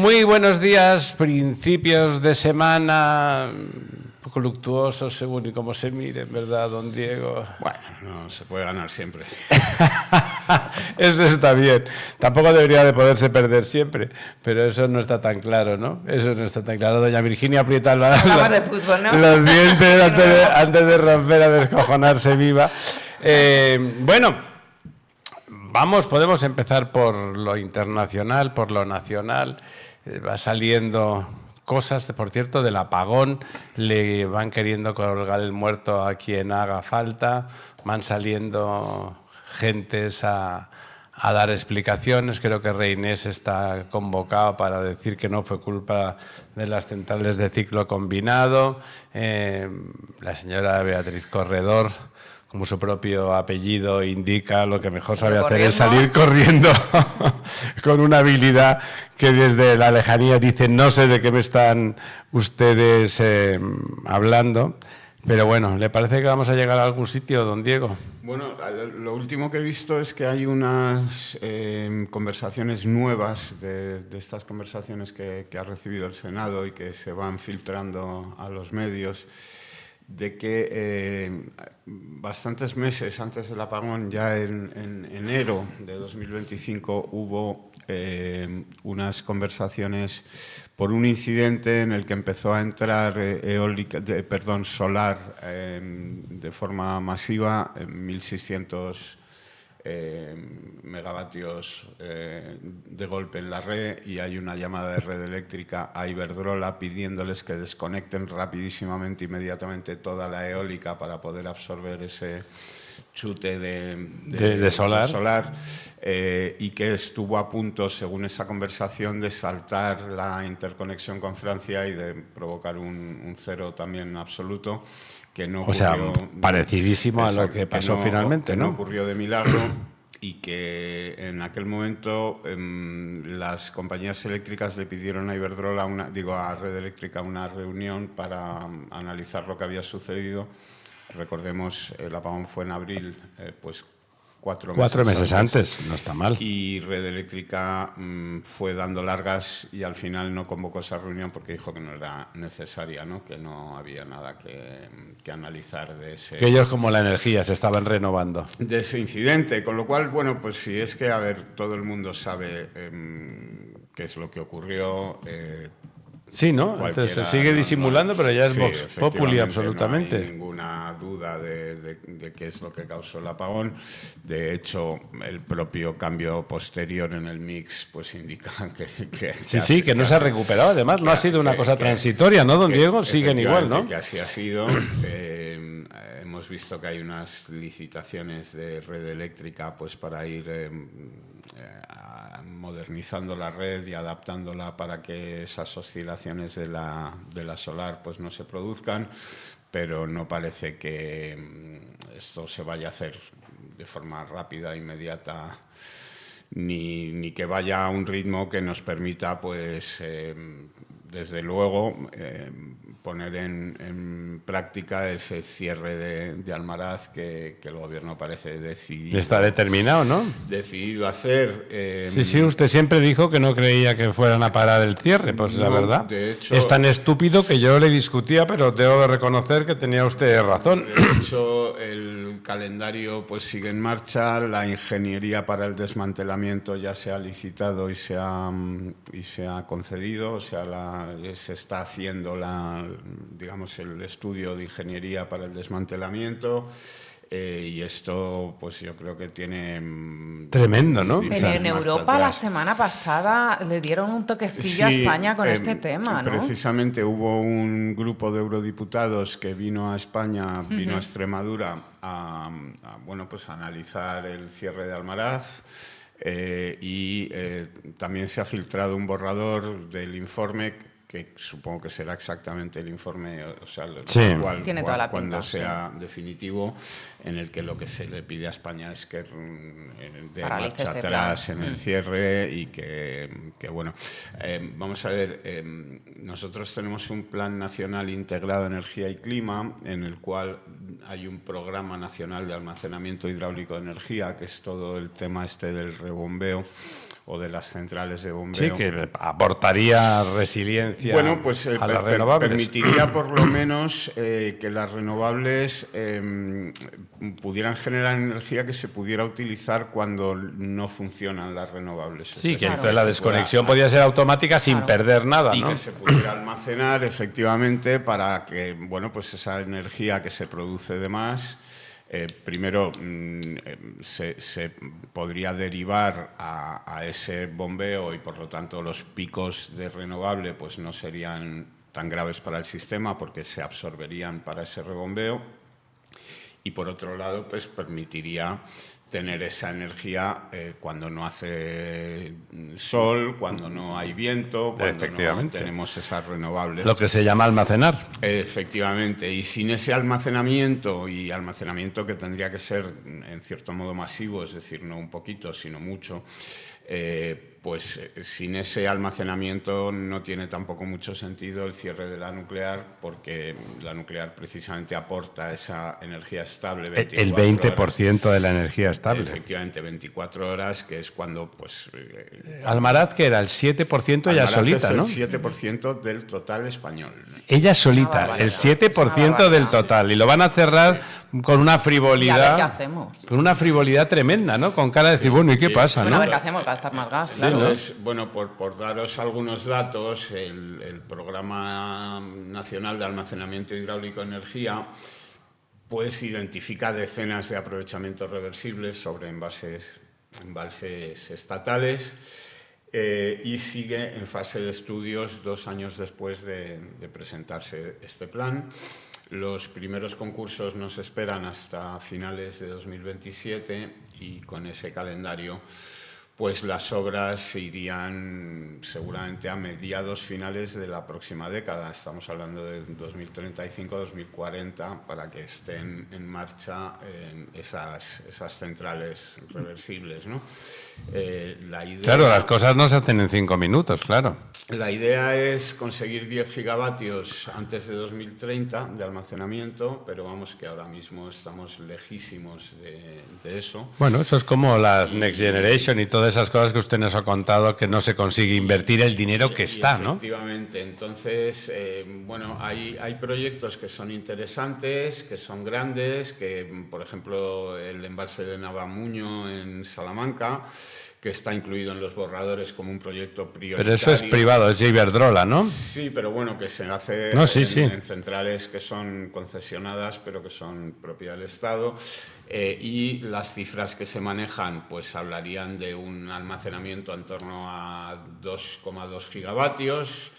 Muy buenos días, principios de semana, un poco luctuosos según y cómo se mire, ¿verdad, don Diego? Bueno, no se puede ganar siempre. Eso está bien. Tampoco debería de poderse perder siempre, pero eso no está tan claro, ¿no? Eso no está tan claro. Doña Virginia aprieta de fútbol, ¿no? los dientes antes de romper a descojonarse viva. Bueno, podemos empezar por lo internacional, por lo nacional. Va saliendo cosas, por cierto, del apagón. Le van queriendo colgar el muerto a quien haga falta. Van saliendo gentes a dar explicaciones. Creo que Reinés está convocado para decir que no fue culpa de las centrales de ciclo combinado. La señora Beatriz Corredor, como su propio apellido indica, lo que mejor sabe hacer es salir corriendo con una habilidad que desde la lejanía dice no sé de qué me están ustedes hablando. Pero bueno, ¿le parece que vamos a llegar a algún sitio, don Diego? Bueno, lo último que he visto es que hay unas conversaciones nuevas de estas conversaciones que ha recibido el Senado y que se van filtrando a los medios, de que bastantes meses antes del apagón, ya en enero de 2025, hubo unas conversaciones por un incidente en el que empezó a entrar solar de forma masiva, 1.600 megavatios de golpe en la red, y hay una llamada de red eléctrica a Iberdrola pidiéndoles que desconecten rapidísimamente, inmediatamente, toda la eólica para poder absorber ese chute de solar, y que estuvo a punto, según esa conversación, de saltar la interconexión con Francia y de provocar un cero también absoluto. Que no ocurrió, o sea, parecidísimo a lo que pasó finalmente, ¿no? No ocurrió de milagro, y que en aquel momento las compañías eléctricas le pidieron a Iberdrola, a Red Eléctrica, una reunión para analizar lo que había sucedido. Recordemos, el apagón fue en abril, pues 4 meses antes, no está mal. Y Red Eléctrica fue dando largas y al final no convocó esa reunión porque dijo que no era necesaria, ¿no? Que no había nada que analizar de ese... Que ellos, como la energía, se estaban renovando. De ese incidente, con lo cual, bueno, pues sí, es que, a ver, todo el mundo sabe qué es lo que ocurrió. Sí, ¿no? Entonces se sigue disimulando, pero ya es Vox Populi absolutamente. No hay ninguna duda de qué es lo que causó el apagón. De hecho, el propio cambio posterior en el mix pues indica que que no se ha recuperado. Además, no ha sido una cosa transitoria, ¿no, don Diego? Siguen igual, ¿no? Que así ha sido. Hemos visto que hay unas licitaciones de red eléctrica pues para ir modernizando la red y adaptándola para que esas oscilaciones de la solar pues no se produzcan, pero no parece que esto se vaya a hacer de forma rápida, inmediata, ni que vaya a un ritmo que nos permita, pues, desde luego, poner en práctica ese cierre de Almaraz que el Gobierno parece decidido. Está determinado, ¿no? Decidido hacer. Sí, usted siempre dijo que no creía que fueran a parar el cierre, pues no, la verdad. De hecho, es tan estúpido que yo le discutía, pero tengo que reconocer que tenía usted razón. De hecho, el calendario pues sigue en marcha, la ingeniería para el desmantelamiento ya se ha licitado y se ha concedido, o sea, se está haciendo el estudio de ingeniería para el desmantelamiento, y esto pues yo creo que tiene... Tremendo, ¿no? Pero en Europa la semana pasada le dieron un toquecillo a España con este tema, ¿no? Precisamente hubo un grupo de eurodiputados que vino a España, vino a Extremadura a analizar el cierre de Almaraz. También se ha filtrado un borrador del informe que supongo que será exactamente el informe, o sea, Sí. Tiene toda la cuando pinta, sea definitivo, en el que lo que se le pide a España es que dé Paralice marcha este atrás plan. en el cierre y que bueno, vamos a ver, nosotros tenemos un Plan Nacional Integrado de Energía y Clima, en el cual hay un Programa Nacional de Almacenamiento Hidráulico de Energía, que es todo el tema este del rebombeo o de las centrales de bombeo. Sí, que aportaría resiliencia Pues a las renovables. permitiría por lo menos que las renovables pudieran generar energía que se pudiera utilizar cuando no funcionan las renovables. Sí, que Claro. entonces la desconexión podía ser automática sin perder nada, y ¿no? que se pudiera almacenar efectivamente para que, bueno, pues esa energía que se produce de más, primero se podría derivar a ese bombeo y por lo tanto los picos de renovable pues no serían tan graves para el sistema porque se absorberían para ese rebombeo, y por otro lado pues permitiría tener esa energía cuando no hace sol, cuando no hay viento, cuando no tenemos esas renovables. Lo que se llama almacenar. Efectivamente, y sin ese almacenamiento, y almacenamiento que tendría que ser en cierto modo masivo, es decir, no un poquito, sino mucho, pues sin ese almacenamiento no tiene tampoco mucho sentido el cierre de la nuclear, porque la nuclear precisamente aporta esa energía estable. El 20% de la energía estable. Efectivamente, 24 horas, que es cuando pues... Almaraz, que era el 7% ella solita, ¿no? El 7% del total español. Ella solita, el 7% del total. Y lo van a cerrar con una frivolidad... Y a ver qué hacemos. Con una frivolidad tremenda, ¿no? Con cara de decir, bueno, ¿y qué pasa, Bueno, no? a ver qué hacemos, gastar más gas, Sí, claro. entonces, bueno, por daros algunos datos, el Programa Nacional de Almacenamiento Hidráulico de Energía pues identifica decenas de aprovechamientos reversibles sobre embalses estatales y sigue en fase de estudios 2 años después de presentarse este plan. Los primeros concursos nos esperan hasta finales de 2027 y con ese calendario pues las obras se irían seguramente a mediados finales de la próxima década. Estamos hablando de 2035-2040 para que estén en marcha esas centrales reversibles, ¿no? La idea, claro, las cosas no se hacen en 5 minutos, claro. La idea es conseguir 10 gigavatios antes de 2030 de almacenamiento, pero vamos que ahora mismo estamos lejísimos de eso. Bueno, eso es como las Next Generation y todas esas cosas que usted nos ha contado, que no se consigue invertir el dinero que está, ¿no? Efectivamente. Entonces, bueno, hay proyectos que son interesantes, que son grandes, que, por ejemplo, el embalse de Navamuño en Salamanca, que está incluido en los borradores como un proyecto prioritario. Pero eso es privado, es Iberdrola, ¿no? Sí, pero bueno, que se hace en centrales que son concesionadas, pero que son propiedad del Estado. Y las cifras que se manejan pues hablarían de un almacenamiento en torno a 2,2 gigavatios,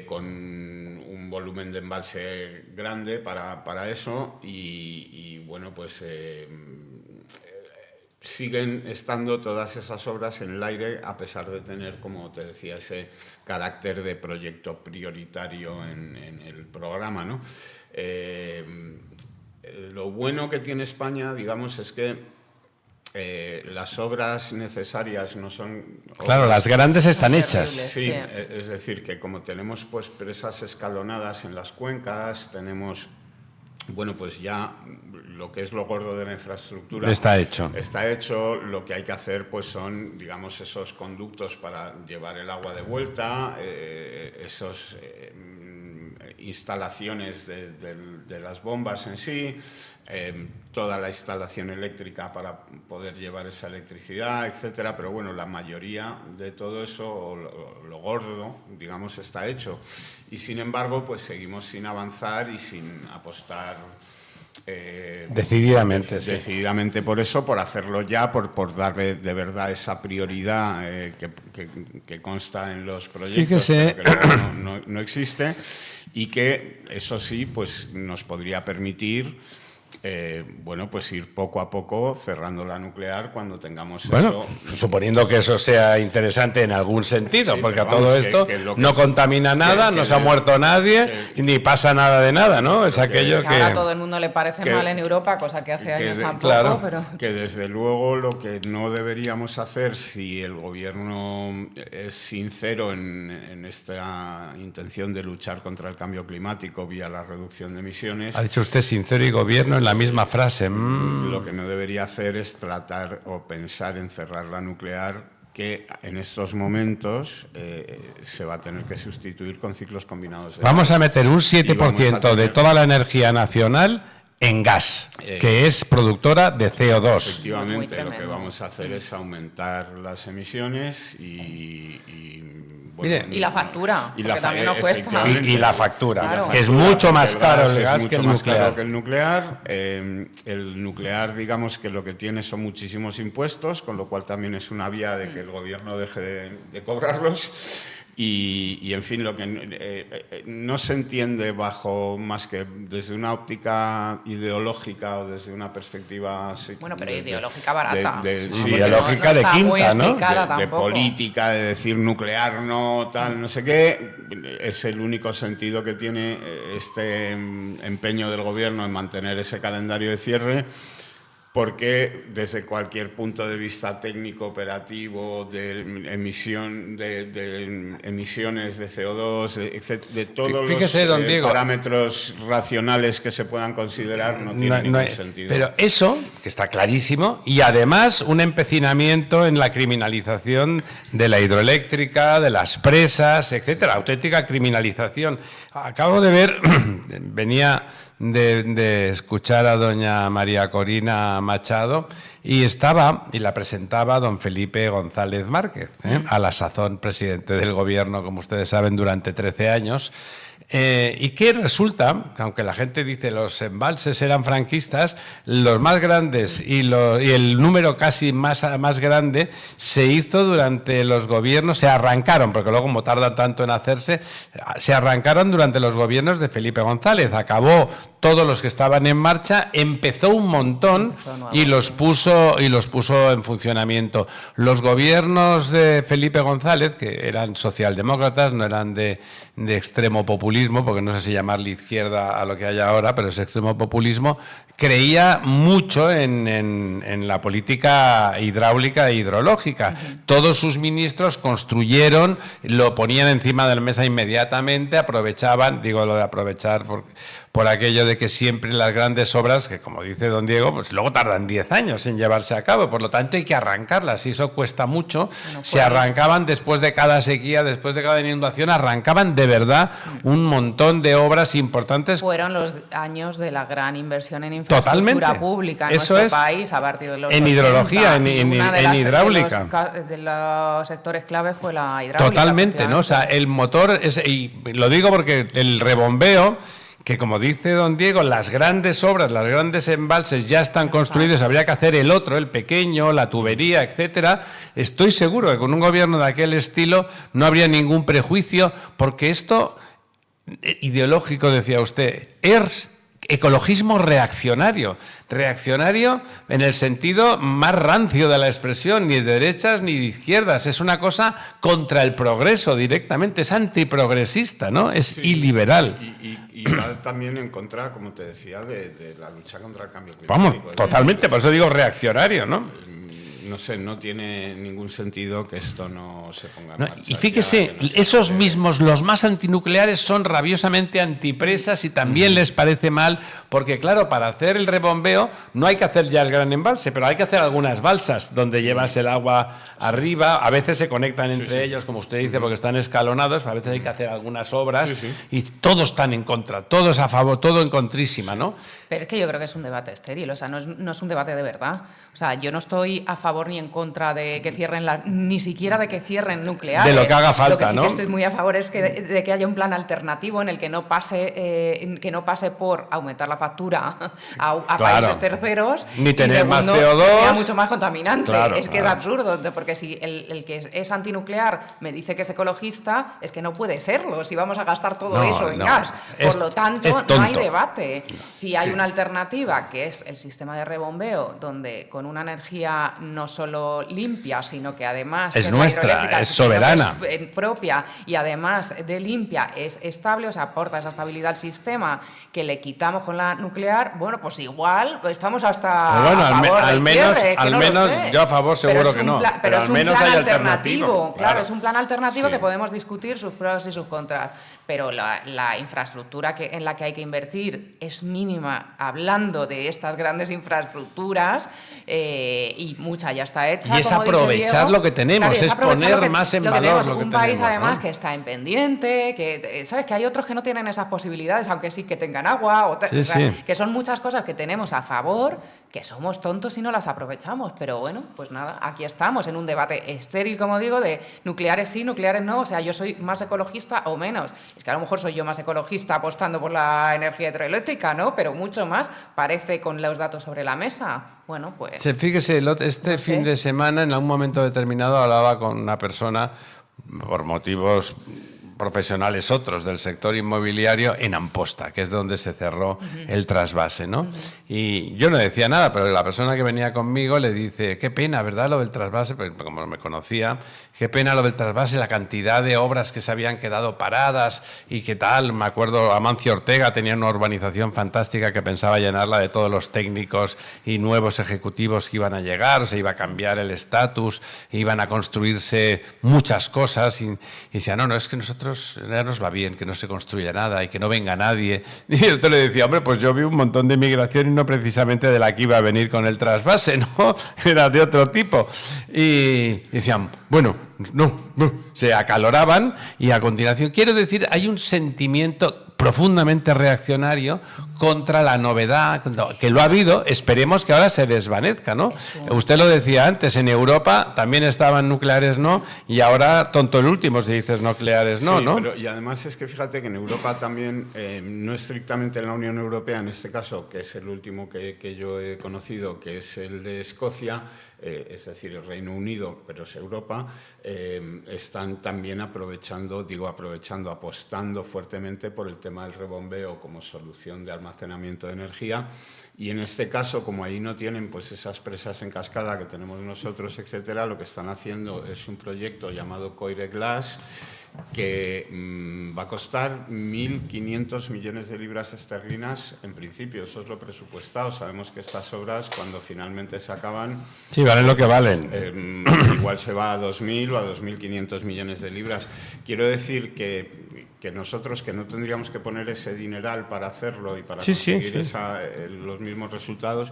con un volumen de embalse grande para eso y bueno, pues siguen estando todas esas obras en el aire a pesar de tener, como te decía, ese carácter de proyecto prioritario en el programa, ¿no? Lo bueno que tiene España, digamos, es que las obras necesarias no son... Claro, las grandes están hechas. Sí, es decir, que como tenemos pues presas escalonadas en las cuencas, tenemos... Bueno, pues ya lo que es lo gordo de la infraestructura está hecho. Está hecho. Lo que hay que hacer pues son, digamos, esos conductos para llevar el agua de vuelta, esos instalaciones de las bombas en sí, toda la instalación eléctrica para poder llevar esa electricidad, etcétera. Pero bueno, la mayoría de todo eso, o lo gordo, digamos, está hecho. Y sin embargo, pues seguimos sin avanzar y sin apostar decididamente por eso, por hacerlo ya, por darle de verdad esa prioridad que consta en los proyectos, Fíjese, pero que no existe, y que eso sí pues nos podría permitir bueno, pues ir poco a poco cerrando la nuclear cuando tengamos bueno, eso. suponiendo que eso sea interesante en algún sentido, Sí, porque a pero todo vamos, esto que no contamina nada, no se ha muerto nadie, ni pasa nada de nada, ¿no? Es aquello Que ahora a que... todo el mundo le parece mal en Europa, cosa que hace años tampoco, claro, pero... Que desde luego lo que no deberíamos hacer, si el gobierno es sincero en esta intención de luchar contra el cambio climático vía la reducción de emisiones... Ha dicho usted sincero y gobierno en la misma frase. Lo que no debería hacer es tratar o pensar en cerrar la nuclear, que en estos momentos se va a tener que sustituir con ciclos combinados. Vamos a meter un 7% de tener... toda la energía nacional en gas, que es productora de CO2. Efectivamente, lo que vamos a hacer es aumentar las emisiones Mire, y la factura, porque también nos cuesta. Y la factura, Claro. que es mucho más caro el gas que el más caro nuclear. que el nuclear. El nuclear, digamos que lo que tiene son muchísimos impuestos, con lo cual también es una vía de que el gobierno deje de cobrarlos. Y en fin, lo que no se entiende bajo más que desde una óptica ideológica o desde una perspectiva... Bueno, pero ideológica barata. Sí, ideológica de quinta, ¿no? De política, de decir nuclear no, tal, no sé qué. Es el único sentido que tiene este empeño del gobierno en mantener ese calendario de cierre, porque desde cualquier punto de vista técnico, operativo, de emisión de emisiones de CO2, de todos Fíjese, los don Diego, parámetros racionales que se puedan considerar, no tiene ningún sentido. Pero eso, que está clarísimo, y además un empecinamiento en la criminalización de la hidroeléctrica, de las presas, etcétera, auténtica criminalización. Acabo de ver, venía de escuchar a doña María Corina Machado y la presentaba don Felipe González Márquez, a la sazón presidente del gobierno, como ustedes saben, durante 13 años. Y que resulta, que aunque la gente dice los embalses eran franquistas, los más grandes y el número casi más grande se hizo durante los gobiernos, se arrancaron, porque luego como tardan tanto en hacerse, se arrancaron durante los gobiernos de Felipe González. Acabó todos los que estaban en marcha, empezó un montón y los puso en funcionamiento. Los gobiernos de Felipe González, que eran socialdemócratas, no eran de extremo populismo, porque no sé si llamarle izquierda a lo que hay ahora, pero es extremo populismo, creía mucho en la política hidráulica e hidrológica. Todos sus ministros construyeron, lo ponían encima de la mesa inmediatamente, aprovechaban, digo lo de aprovechar por aquello de que siempre las grandes obras, que como dice don Diego, pues luego tardan 10 años en llevarse a cabo, por lo tanto hay que arrancarlas y eso cuesta mucho. Se arrancaban después de cada sequía, después de cada inundación, arrancaban de verdad un montón de obras importantes. Fueron los años de la gran inversión en infraestructura pública en nuestro país a partir de los en 80, hidrología, en hidráulica. De los sectores clave fue la hidráulica. Totalmente, ¿no? O sea, el motor, y lo digo porque el rebombeo, que como dice don Diego, las grandes obras, las grandes embalses ya están construidos, habría que hacer el otro, el pequeño, la tubería, etcétera. Estoy seguro que con un gobierno de aquel estilo no habría ningún prejuicio, porque esto, ideológico decía usted, es ecologismo reaccionario en el sentido más rancio de la expresión, ni de derechas ni de izquierdas, es una cosa contra el progreso directamente, es antiprogresista, ¿no? Es iliberal. Y va también en contra, como te decía, de la lucha contra el cambio climático. Vamos, totalmente, por eso digo reaccionario, ¿no? No sé, no tiene ningún sentido que esto no se ponga en marcha. Y fíjese, esos mismos, los más antinucleares, son rabiosamente antipresas y también les parece mal, porque claro, para hacer el rebombeo no hay que hacer ya el gran embalse, pero hay que hacer algunas balsas donde llevas el agua arriba, a veces se conectan entre ellos, como usted dice, porque están escalonados, a veces hay que hacer algunas obras y todos están en contra, todos a favor, todo en contrísima, ¿no? Pero es que yo creo que es un debate estéril, o sea, no es un debate de verdad. O sea, yo no estoy a favor favor ni en contra de que cierren ni siquiera de que cierren nucleares. De lo que haga falta, lo que sí ¿no? que estoy muy a favor es de que haya un plan alternativo en el que no pase por aumentar la factura a países terceros, ni tener segundo, más CO2, que sea mucho más contaminante. Claro, es que es absurdo, porque si el que es antinuclear me dice que es ecologista, es que no puede serlo si vamos a gastar todo eso en gas. Por lo tanto, no hay debate. Si hay una alternativa, que es el sistema de rebombeo, donde con una energía no solo limpia, sino que además es nuestra, es soberana, es propia, y además de limpia es estable, o sea, aporta esa estabilidad al sistema, que le quitamos con la nuclear, bueno, pues igual estamos hasta bueno, a favor al del menos, cierre, al no menos yo a favor seguro que no, pero al menos hay alternativo. Claro, es un plan alternativo, sí, que podemos discutir sus pros y sus contras, pero la infraestructura en la que hay que invertir es mínima, hablando de estas grandes infraestructuras, y mucha ya está hecha. Y es aprovechar lo que tenemos, claro, es poner más en valor lo que tenemos. Un país, además, que está en pendiente, que sabes que hay otros que no tienen esas posibilidades, aunque sí que tengan agua, que son muchas cosas que tenemos a favor, que somos tontos y no las aprovechamos. Pero bueno, pues nada, aquí estamos en un debate estéril, como digo, de nucleares sí, nucleares no. O sea, yo soy más ecologista o menos. Es que a lo mejor soy yo más ecologista apostando por la energía hidroeléctrica, ¿no? Pero mucho más parece con los datos sobre la mesa. Bueno, pues... Fíjese, este fin de semana, en algún momento determinado, hablaba con una persona, por motivos profesionales otros del sector inmobiliario, en Amposta, que es donde se cerró el trasvase, ¿no? Y yo no decía nada, pero la persona que venía conmigo le dice, qué pena, ¿verdad?, lo del trasvase, pues, como me conocía, qué pena lo del trasvase, la cantidad de obras que se habían quedado paradas y qué tal. Me acuerdo, Amancio Ortega tenía una urbanización fantástica que pensaba llenarla de todos los técnicos y nuevos ejecutivos que iban a llegar, se iba a cambiar el estatus, iban a construirse muchas cosas, y decía, no, es que nosotros ya nos va bien que no se construya nada y que no venga nadie. Y yo te le decía, hombre, pues yo vi un montón de migración y no precisamente de la que iba a venir con el trasvase, ¿no? Era de otro tipo. Y decían, bueno, no, se acaloraban, y a continuación, quiero decir, hay un sentimiento profundamente reaccionario contra la novedad, que lo ha habido, esperemos que ahora se desvanezca, ¿no? Usted lo decía antes, en Europa también estaban nucleares no, y ahora tonto el último si dices nucleares no, sí, ¿no? Pero, y además es que fíjate que en Europa también, no estrictamente en la Unión Europea, en este caso, que es el último que yo he conocido, que es el de Escocia, es decir, el Reino Unido, pero es Europa, están también apostando fuertemente por el tema del rebombeo como solución de almacenamiento de energía. Y en este caso, como ahí no tienen pues esas presas en cascada que tenemos nosotros, etcétera, lo que están haciendo es un proyecto llamado Coire Glas, que va a costar 1.500 millones de libras esterlinas en principio. Eso es lo presupuestado. Sabemos que estas obras, cuando finalmente se acaban... Sí, valen lo que valen. Igual se va a 2.000 o a 2.500 millones de libras. Quiero decir que nosotros, que no tendríamos que poner ese dineral para hacerlo y para conseguir los mismos resultados,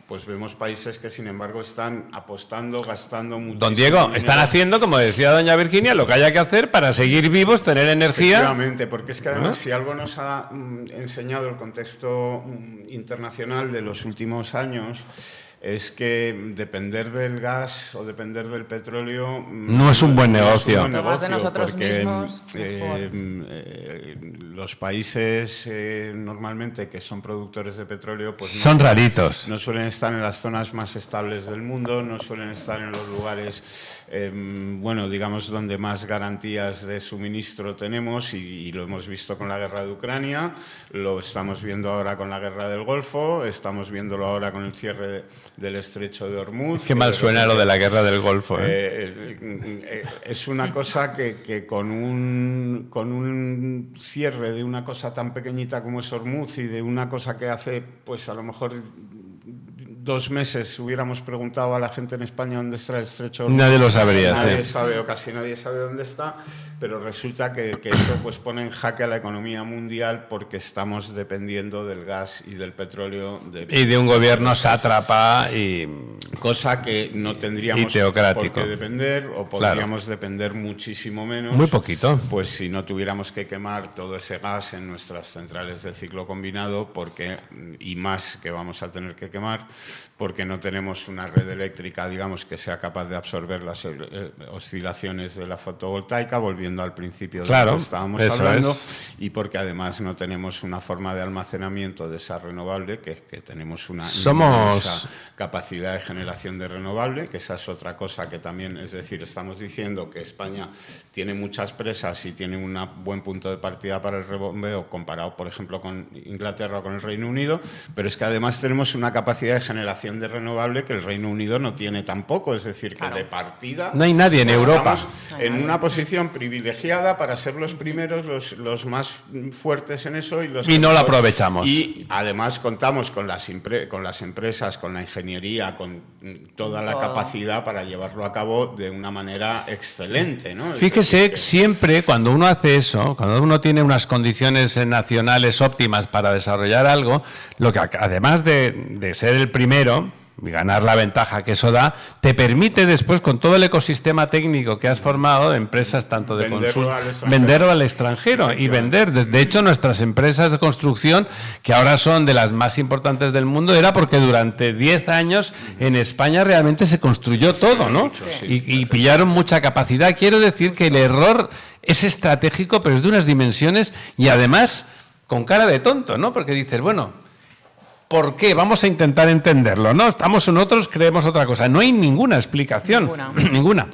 pues vemos países que, sin embargo, están apostando, gastando mucho. Don Diego, dinero. están haciendo, como decía doña Virginia, lo que haya que hacer para seguir vivos, tener energía. Efectivamente, porque es que además, si algo nos ha enseñado el contexto internacional de los últimos años, es que depender del gas o depender del petróleo no es un buen negocio. De nosotros mismos, los países normalmente que son productores de petróleo pues son raritos. No suelen estar en las zonas más estables del mundo, no suelen estar en los lugares, digamos, donde más garantías de suministro tenemos, y lo hemos visto con la guerra de Ucrania, lo estamos viendo ahora con la guerra del Golfo, estamos viéndolo ahora con el cierre del estrecho de Hormuz. Qué mal suena lo de la guerra del Golfo. Es una cosa que con un cierre de una cosa tan pequeñita como es Hormuz, y de una cosa que hace, pues a lo mejor 2 meses hubiéramos preguntado a la gente en España dónde está el estrecho de Hormuz. Nadie lo sabría. Nadie sabe, o casi nadie sabe dónde está. pero resulta que eso pues pone en jaque a la economía mundial porque estamos dependiendo del gas y del petróleo. Y de un gobierno sátrapa y... Cosa que no tendríamos por qué depender, o podríamos depender muchísimo menos. Muy poquito. Pues si no tuviéramos que quemar todo ese gas en nuestras centrales de ciclo combinado, y más que vamos a tener que quemar, porque no tenemos una red eléctrica, digamos, que sea capaz de absorber las oscilaciones de la fotovoltaica, volviendo al principio de lo que estábamos hablando, y porque además no tenemos una forma de almacenamiento de esa renovable, que tenemos una inmensa capacidad de generación de renovable, que esa es otra cosa que también, es decir, estamos diciendo que España tiene muchas presas y tiene un buen punto de partida para el rebombeo comparado, por ejemplo, con Inglaterra o con el Reino Unido, pero es que además tenemos una capacidad de generación de renovable que el Reino Unido no tiene tampoco, es decir, que de partida no hay nadie en Europa en una posición privilegiada para ser los primeros, los más fuertes en eso y no lo aprovechamos. Y además contamos con las empresas, con la ingeniería, con toda la capacidad para llevarlo a cabo de una manera excelente, ¿no? Fíjese, siempre cuando uno hace eso, cuando uno tiene unas condiciones nacionales óptimas para desarrollar algo, lo que además de ser el primero y ganar la ventaja que eso da, te permite después, con todo el ecosistema técnico que has formado, de empresas tanto de consumo, venderlo al extranjero y vender. De hecho, nuestras empresas de construcción, que ahora son de las más importantes del mundo, era porque durante 10 años en España realmente se construyó todo, ¿no? Y pillaron mucha capacidad. Quiero decir que el error es estratégico, pero es de unas dimensiones y además con cara de tonto, ¿no? Porque dices, bueno, ¿por qué? Vamos a intentar entenderlo, ¿no? Estamos en otros, creemos otra cosa. No hay ninguna explicación. Ninguna.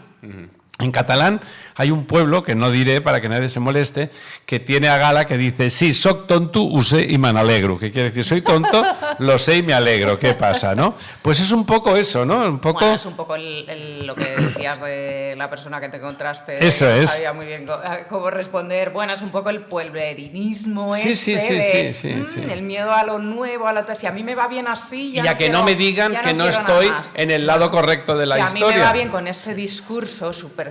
En catalán hay un pueblo, que no diré para que nadie se moleste, que tiene a gala que dice, sí, soc tonto, ho sé y me alegro. Que quiere decir, soy tonto, lo sé y me alegro. ¿Qué pasa, no? Pues es un poco eso, ¿no? Un poco... Bueno, es un poco lo que decías de la persona que te encontraste. Eso es. Sabía muy bien cómo responder. Bueno, es un poco el pueblerinismo sí, el miedo a lo nuevo, a lo... Si a mí me va bien así... Y a que no me digan que no estoy en el lado correcto de la historia. Si a mí me va bien con este discurso superficial,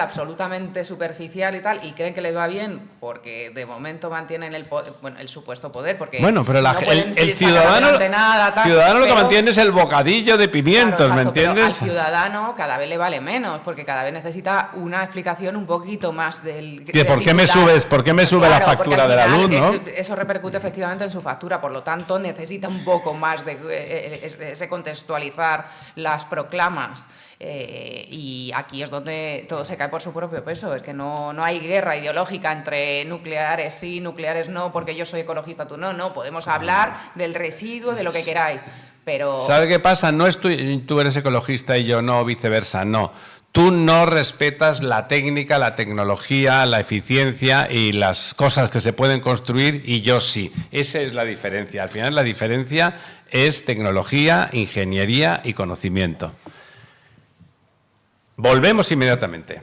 absolutamente superficial y tal, y creen que les va bien porque de momento mantienen el supuesto poder, porque pero no el ciudadano, ciudadano lo que mantiene es el bocadillo de pimientos, claro, exacto, ¿me entiendes? Pero al ciudadano cada vez le vale menos, porque cada vez necesita una explicación un poquito más del... ¿Por qué me sube la factura de la luz, no? Eso repercute efectivamente en su factura, por lo tanto necesita un poco más de ese contextualizar las proclamas. Y aquí es donde todo se cae por su propio peso. Es que no hay guerra ideológica entre nucleares sí, nucleares no, porque yo soy ecologista, tú no. Podemos hablar del residuo, de lo que queráis, pero... ¿Sabes qué pasa? No es tú eres ecologista y yo no, o viceversa, no. Tú no respetas la técnica, la tecnología, la eficiencia y las cosas que se pueden construir y yo sí. Esa es la diferencia. Al final la diferencia es tecnología, ingeniería y conocimiento. Volvemos inmediatamente.